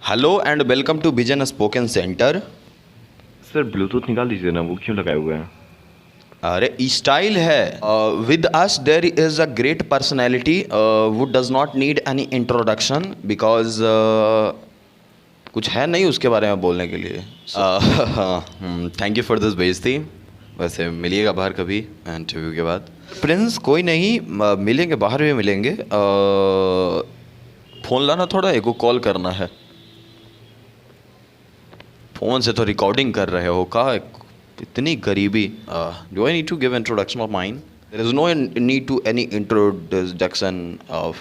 Hello and welcome to vision spoken centre. Sir Bluetooth निकाल दीजिए ना, वो क्यों लगाए हुए हैं? अरे स्टाइल है। With us there is a great personality वो does not need any introduction because कुछ है नहीं उसके बारे में बोलने के लिए। थैंक यू फॉर दिस बेइज्जती। वैसे मिलिएगा बाहर कभी इंटरव्यू के बाद। प्रिंस कोई नहीं, मिलेंगे बाहर भी मिलेंगे। फ़ोन लाना, थोड़ा एक को कॉल करना है। फ़ोन से तो रिकॉर्डिंग कर रहे हो का? इतनी गरीबी। Do I need to give introduction of mine? There is no need to any introduction of.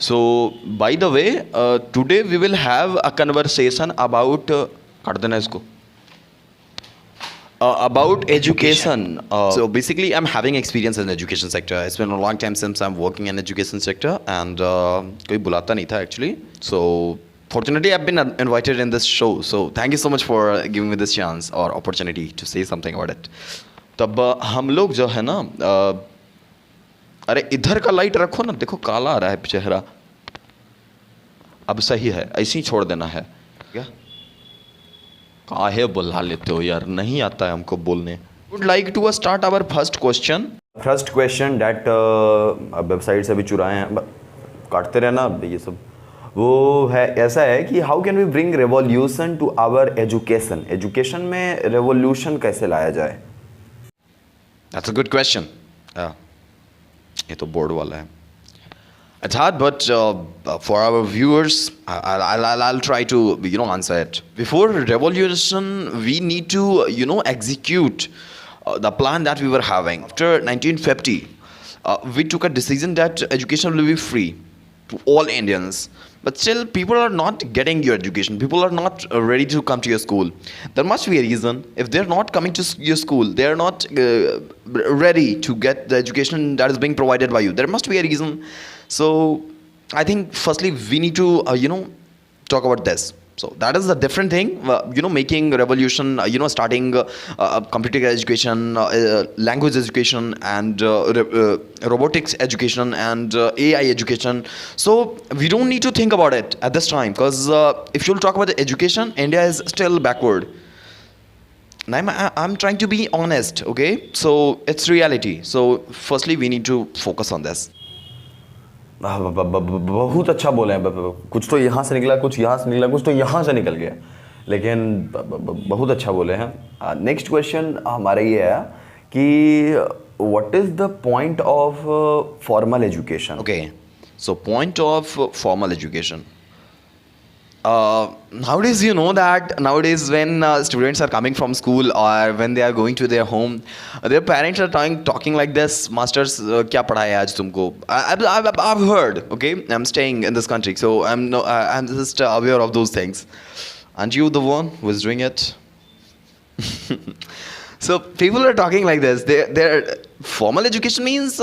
So by the way today we will have a conversation about काट देना इसको about education. So basically I'm having experience in education sector. It's been a long time since I'm working in education sector and कोई बुलाता नहीं था actually. So fortunately I've been invited in this show. So thank you so much for giving me this chance or opportunity to say something about it. तब हम लोग जो है ना अरे इधर का लाइट रखो ना, देखो काला आ रहा है चेहरा। अब सही है, ऐसे ही छोड़ देना है क्या? काहे बुला लेते हो यार, नहीं आता है हमको बोलने। Would like to start our first question. First question date website से भी चुराए हैं, काटते रहना ये सब। वो है, ऐसा है कि how can we bring revolution to our education? Education में रेवोल्यूशन कैसे लाया जाए? That's a good question. ये तो बोर्ड वाला है। It's hard, but for our viewers, I'll try to answer it. Before revolution, we need to execute the plan that we were having. After 1950, we took a decision that education will be free to all Indians. But still, people are not getting your education. People are not ready to come to your school. There must be a reason. If they're not coming to your school, they're not ready to get the education that is being provided by you. There must be a reason. So I think firstly we need to talk about this. So that is the different thing, making revolution, starting computer education, language education, and robotics education, and AI education. So we don't need to think about it at this time, because if you'll talk about the education, India is still backward. And I'm trying to be honest, okay? So it's reality. So firstly we need to focus on this. बहुत अच्छा बोले हैं। कुछ तो यहाँ से निकला, कुछ यहाँ से निकला, कुछ तो यहाँ से निकल गया, लेकिन बहुत अच्छा बोले हैं। नेक्स्ट क्वेश्चन हमारा ये है कि what is the point of formal education? Okay, so point of formal education. Nowadays, that nowadays when students are coming from school or when they are going to their home, their parents are talking like this, masters kya padhaya aaj tumko? I've heard, okay? I'm staying in this country, so I'm just aware of those things. Aren't you the one who is doing it? So people are talking like this. Their formal education means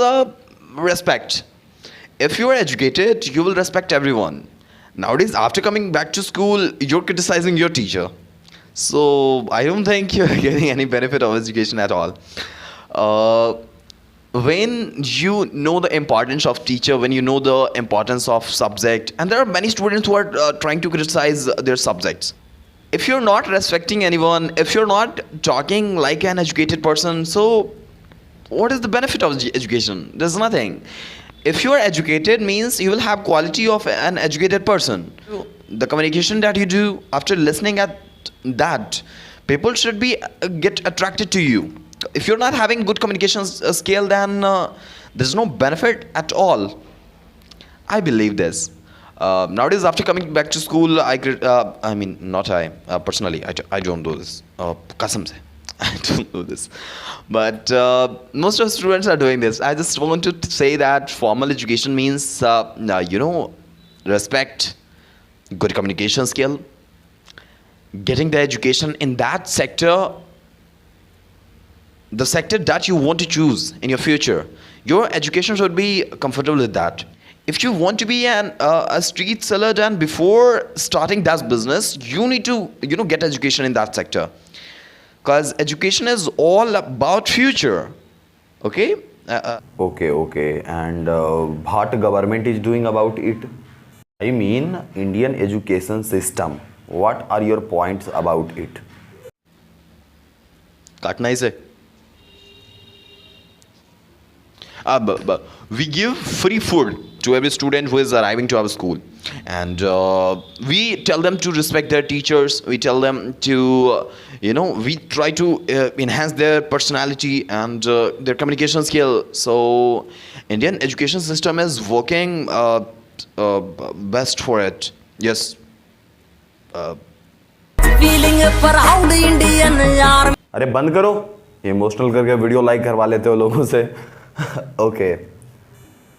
respect. If you are educated, you will respect everyone. Nowadays, after coming back to school, you're criticizing your teacher. So I don't think you're getting any benefit of education at all. When you know the importance of teacher, when you know the importance of subject, and there are many students who are trying to criticize their subjects. If you're not respecting anyone, if you're not talking like an educated person, so what is the benefit of education? There's nothing. If you are educated means you will have quality of an educated person. The communication that you do after listening at that, people should be get attracted to you. If you're not having good communication skill, then there's no benefit at all. I believe this. Nowadays, after coming back to school, I mean, not I personally, I don't do this. Kasam se. I don't do this, but most of students are doing this. I just want to say that formal education means respect, good communication skill, getting the education in that sector, the sector that you want to choose in your future. Your education should be comfortable with that. If you want to be a street seller, then before starting that business, you need to get education in that sector. Because education is all about future, okay? Okay. And what government is doing about it? I mean, Indian education system. What are your points about it? काटना इसे. We give free food to every student who is arriving to our school, and we tell them to respect their teachers. We tell them to, we try to enhance their personality and their communication skill. So, Indian education system is working best for it. Yes. Feeling a proud Indian army. अरे बंद करो, emotional करके video like करवा लेते हो लोगों से. Okay.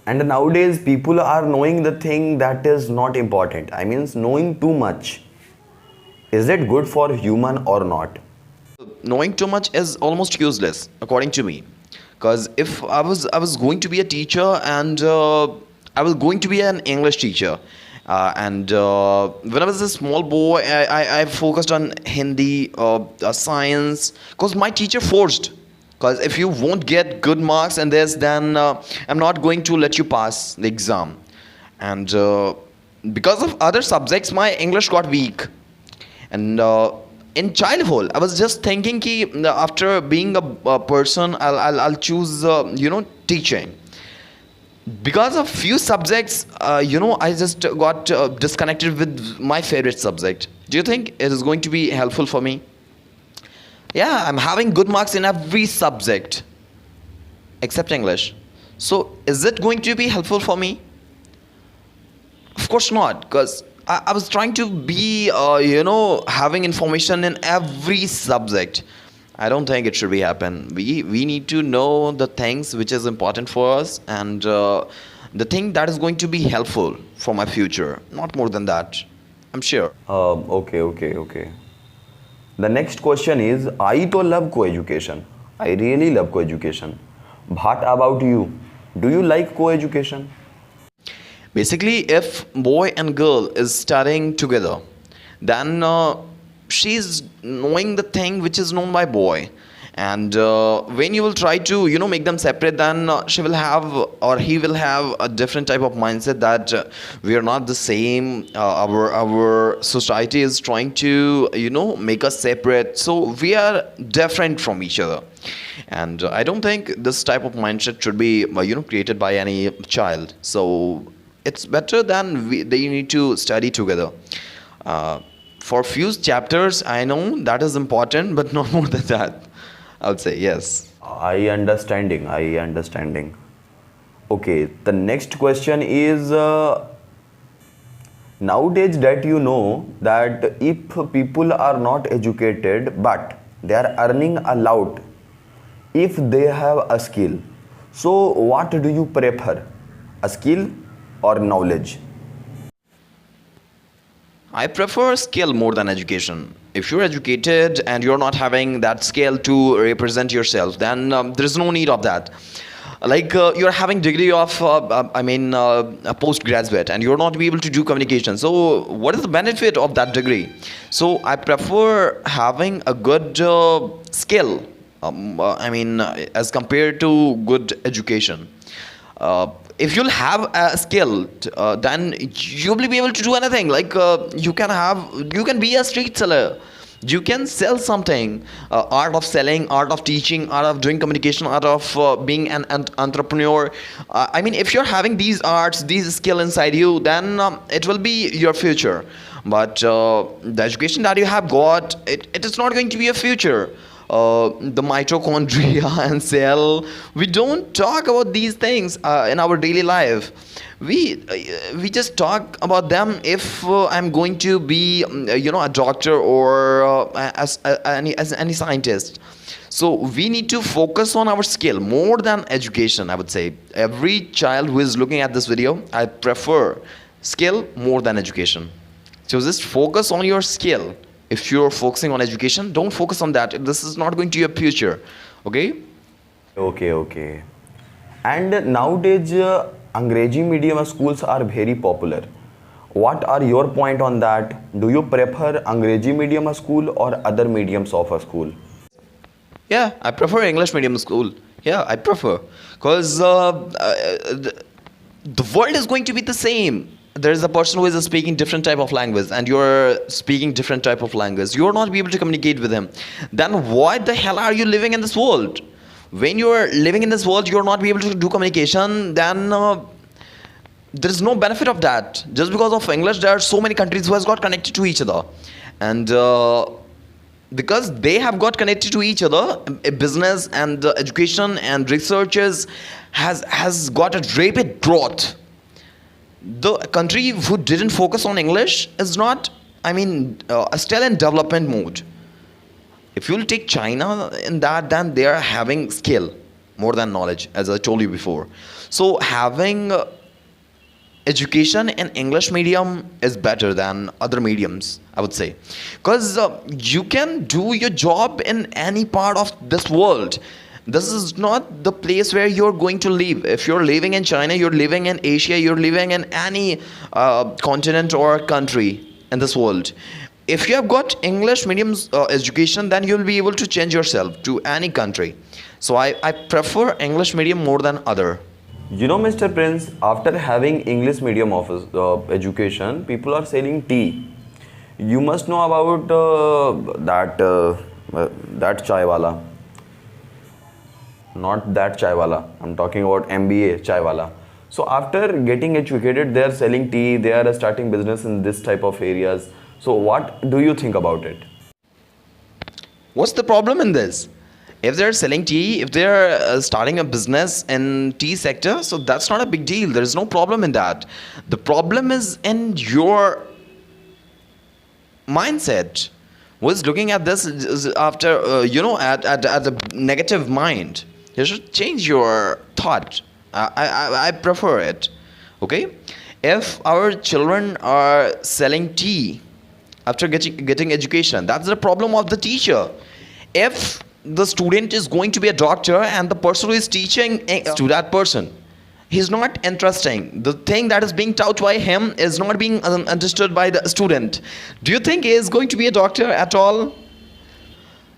And nowadays people are knowing the thing that is not important. I mean, knowing too much. Is it good for human or not? Knowing too much is almost useless, according to me. Because if I was going to be a teacher, and I was going to be an English teacher, and when I was a small boy, I focused on Hindi, science, because my teacher forced. Because if you won't get good marks in this, then I'm not going to let you pass the exam. And because of other subjects, my English got weak. And in childhood, I was just thinking ki after being a person, I'll choose teaching. Because of few subjects, I just got disconnected with my favorite subject. Do you think it is going to be helpful for me? Yeah, I'm having good marks in every subject except English. So is it going to be helpful for me? Of course not, because I was trying to be, having information in every subject. I don't think it should be happen. We need to know the things which is important for us, and the thing that is going to be helpful for my future. Not more than that, I'm sure. Okay. The next question is, I to love co-education. I really love co-education. But about you, do you like co-education? Basically, if boy and girl is studying together, then she's knowing the thing which is known by boy. And when you will try to make them separate, then she will have, or he will have, a different type of mindset that we are not the same. Our society is trying to make us separate, so we are different from each other. And I don't think this type of mindset should be created by any child. So it's better than they need to study together. For few chapters, I know that is important, but not more than that. I would say yes. I understanding. Okay, the next question is, nowadays that that if people are not educated but they are earning a lot if they have a skill, so what do you prefer, a skill or knowledge? I prefer skill more than education. If you're educated and you're not having that skill to represent yourself, then there is no need of that. Like you're having degree of, a postgraduate, and you're not be able to do communication. So what is the benefit of that degree? So I prefer having a good skill, as compared to good education. If you'll have a skill, then you will be able to do anything. Like you can be a street seller. You can sell something. Art of selling, art of teaching, art of doing communication, art of being an entrepreneur. If you're having these arts, these skill inside you, then it will be your future. But the education that you have got, it is not going to be a future. The mitochondria and cell, we don't talk about these things in our daily life. We just talk about them if I'm going to be a doctor or as any scientist. So we need to focus on our skill more than education. I would say every child who is looking at this video, I prefer skill more than education. So just focus on your skill. If you're focusing on education, don't focus on that. This is not going to be your future. Okay? Okay. And nowadays, Angrezi medium schools are very popular. What are your point on that? Do you prefer Angrezi medium school or other mediums of a school? Yeah, I prefer English medium school. Yeah, I prefer. Because the world is going to be the same. there is a person who is speaking different type of language and you're speaking different type of language, you're not be able to communicate with him, then why the hell are you living in this world? When you're living in this world, you're not be able to do communication, then there is no benefit of that. Just because of English, there are so many countries who has got connected to each other, and because they have got connected to each other, business and education and researches has got a rapid growth. The country who didn't focus on English is not, still in development mode. If you'll take China in that, then they are having skill more than knowledge, as I told you before. So having education in English medium is better than other mediums, I would say, because you can do your job in any part of this world. This is not the place where you're going to live. If you're living in China, you're living in Asia, you're living in any continent or country in this world. If you have got English medium education, then you'll be able to change yourself to any country. So I prefer English medium more than other. You know, Mr. Prince, after having English medium office education, people are selling tea. You must know about that chai wala. Not that chai wala. I'm talking about MBA chai wala. So after getting educated, they are selling tea. They are starting business in this type of areas. So what do you think about it? What's the problem in this? If they're selling tea, if they're starting a business in tea sector, so that's not a big deal. There is no problem in that. The problem is in your mindset. Who is looking at this after, at a negative mind. You should change your thought. I prefer it. Okay? If our children are selling tea after getting education, that's the problem of the teacher. If the student is going to be a doctor and the person who is teaching to that person, he's not interesting. The thing that is being taught by him is not being understood by the student. Do you think he is going to be a doctor at all?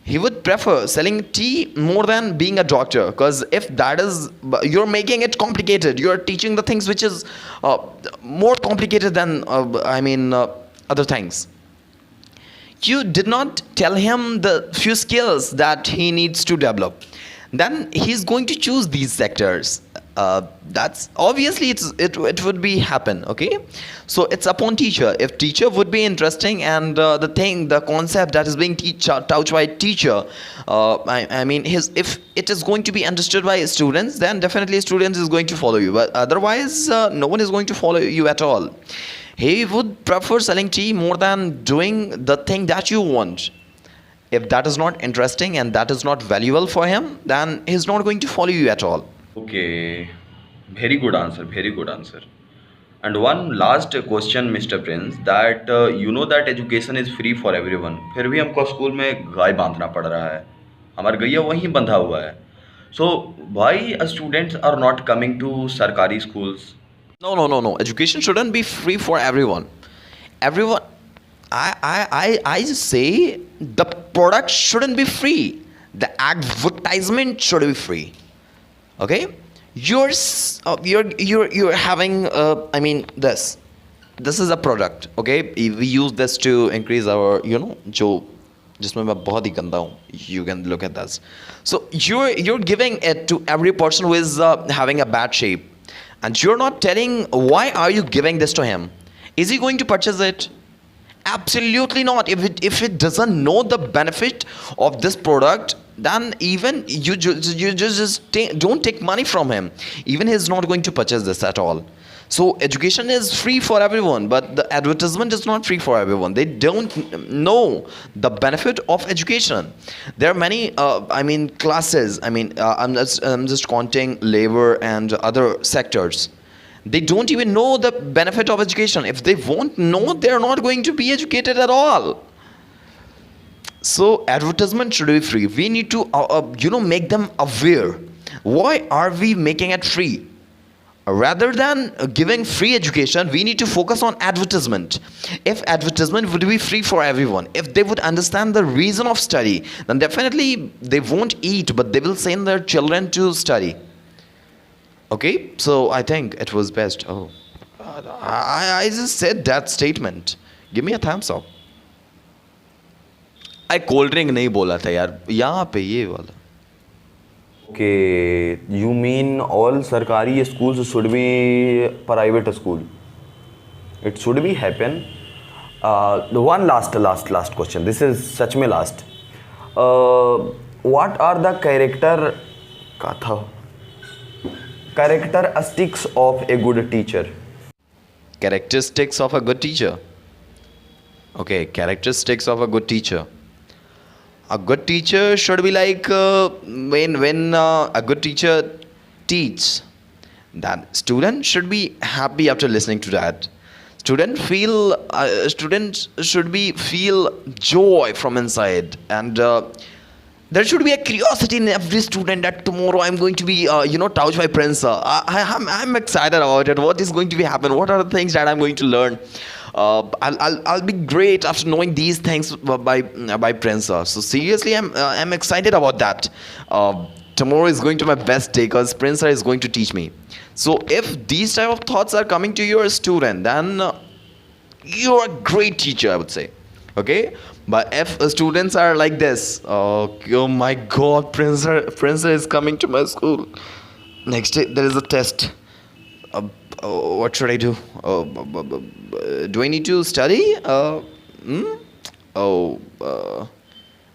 He would prefer selling tea more than being a doctor, because if that is, you're making it complicated. You're teaching the things which is more complicated than other things. You did not tell him the few skills that he needs to develop. Then he's going to choose these sectors. That's obviously it would be happen. Okay, so it's upon teacher. If teacher would be interesting and the concept that is being taught by teacher, if it is going to be understood by students, then definitely students is going to follow you. But otherwise, no one is going to follow you at all. He would prefer selling tea more than doing the thing that you want. If that is not interesting and that is not valuable for him, then he's not going to follow you at all. Okay, very good answer, very good answer. And one last question, Mr. Prince, that you know that education is free for everyone. फिर भी हमको school में गाय बांधना पड़ रहा है. हमारा गैया वहीं बंधा हुआ है. So why students are not coming to सरकारी schools? No. Education shouldn't be free for everyone. Everyone. I say the product shouldn't be free. The advertisement should be free. Okay, you're having this is a product. Okay, we use this to increase our जो जिसमें मैं बहुत ही गंदा हूँ. You can look at this. So you're giving it to every person who is having a bad shape, and you're not telling why are you giving this to him. Is he going to purchase it? Absolutely not. If it doesn't know the benefit of this product, then even you just don't take money from him. Even he's not going to purchase this at all. So education is free for everyone, but the advertisement is not free for everyone. They don't know the benefit of education. There are many classes. I'm just counting labor and other sectors. They don't even know the benefit of education. If they won't know, they're not going to be educated at all. So advertisement should be free. We need to make them aware. Why are we making it free? Rather than giving free education, we need to focus on advertisement. If advertisement would be free for everyone, if they would understand the reason of study, then definitely they won't eat, but they will send their children to study. Okay, so I think it was best. Oh. I just said that statement. Give me a thumbs up. I cold drink नहीं बोला था यार, यहाँ पे ये वाला. Okay, you mean all sarkari schools should be private school? It should be happen. The one last question. This is such me last. What are the characteristics of a good teacher? Characteristics of a good teacher. Okay, characteristics of a good teacher. A good teacher should be like when a good teacher teaches, that student should be happy after listening to that. Students should be feel joy from inside, and there should be a curiosity in every student that tomorrow I'm going to be touched by Prince. I'm excited about it. What is going to be happen? What are the things that I'm going to learn? I'll be great after knowing these things by Prince. So seriously, I'm excited about that. Tomorrow is going to be my best day because Prince is going to teach me. So if these type of thoughts are coming to your student, then you're a great teacher, I would say. Okay, but if students are like this, oh my God, Prince is coming to my school. Next day there is a test. What should I do? Do I need to study?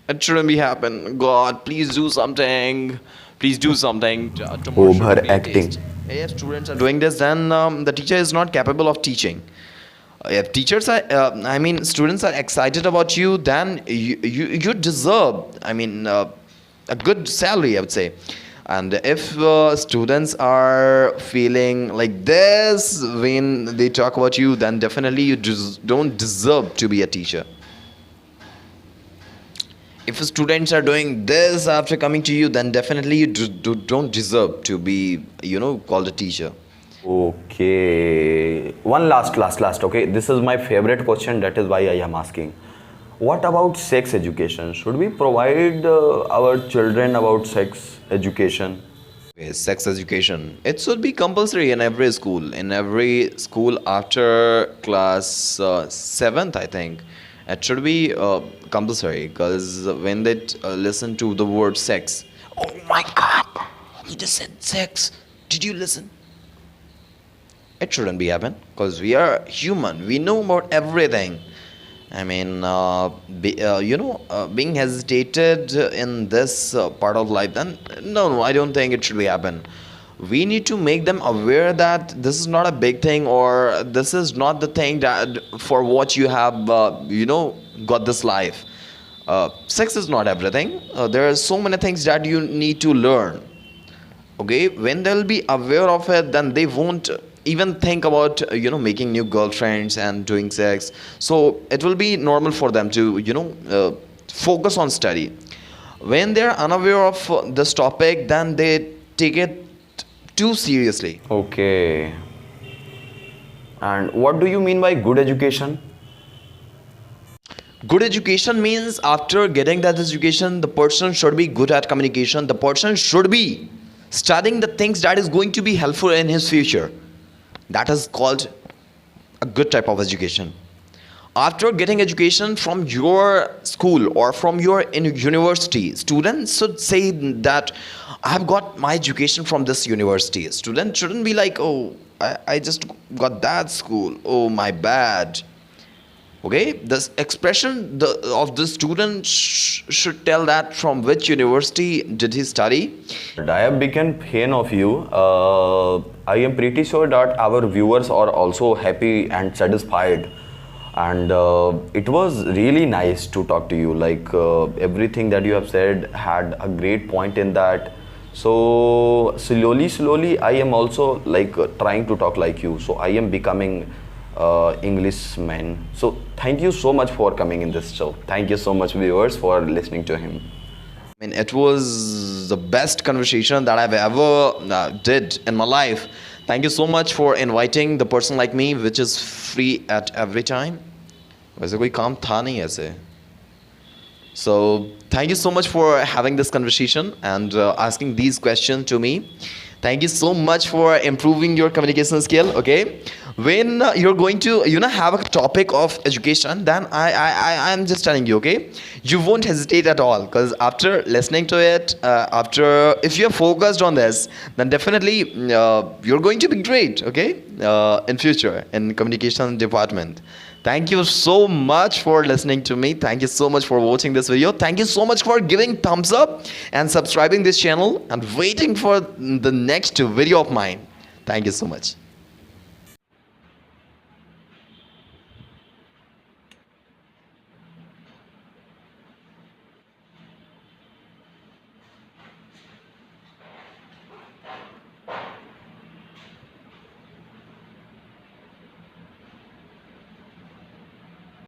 It shouldn't be happen. God, please do something. Please do something. Tomorrow should be a Overacting. test. If students are doing this, then the teacher is not capable of teaching. If students are excited about you, then you deserve, a good salary, I would say. And if students are feeling like this when they talk about you, then definitely you don't deserve to be a teacher. If students are doing this after coming to you, then definitely you don't deserve to be, called a teacher. Okay, one last. Okay, this is my favorite question. That is why I am asking. What about sex education? Should we provide our children about sex education? Okay, sex education. It should be compulsory in every school. In every school after class 7th, I think. It should be compulsory because when they listen to the word sex, oh my God, he just said sex. Did you listen? It shouldn't be happen because we are human. We know about everything. Being hesitated in this part of life, then no, I don't think it should be happen. We need to make them aware that this is not a big thing, or this is not the thing that for what you have, got this life. Sex is not everything. There are so many things that you need to learn. Okay, when they'll be aware of it, then they won't even think about making new girlfriends and doing sex. So it will be normal for them to focus on study. When they're unaware of this topic, then they take it too seriously. Okay. And what do you mean by good education? Good education means after getting that education, the person should be good at communication. The person should be studying the things that is going to be helpful in his future. That is called a good type of education. After getting education from your school or from your university, students should say that I have got my education from this university. Students shouldn't be like, oh, I just got that school. Oh, my bad. Okay, this expression of the student should tell that from which university did he study. I have become fan of you. I am pretty sure that our viewers are also happy and satisfied. And it was really nice to talk to you. Like everything that you have said had a great point in that. So slowly, I am also like trying to talk like you. So I am becoming Englishman. So thank you so much for coming in this show. Thank you so much, viewers, for listening to him. It was the best conversation that I've ever did in my life. Thank you so much for inviting the person like me, which is free at every time. वैसे कोई काम था नहीं ऐसे. So thank you so much for having this conversation and asking these questions to me. Thank you so much for improving your communication skill. Okay, when you're going to have a topic of education, then I'm just telling you, okay, you won't hesitate at all, because after listening to it, after if you're focused on this, then definitely you're going to be great, okay, in future in communication department. Thank you so much for listening to me. Thank you so much for watching this video. Thank you so much for giving thumbs up and subscribing this channel and waiting for the next video of mine. Thank you so much.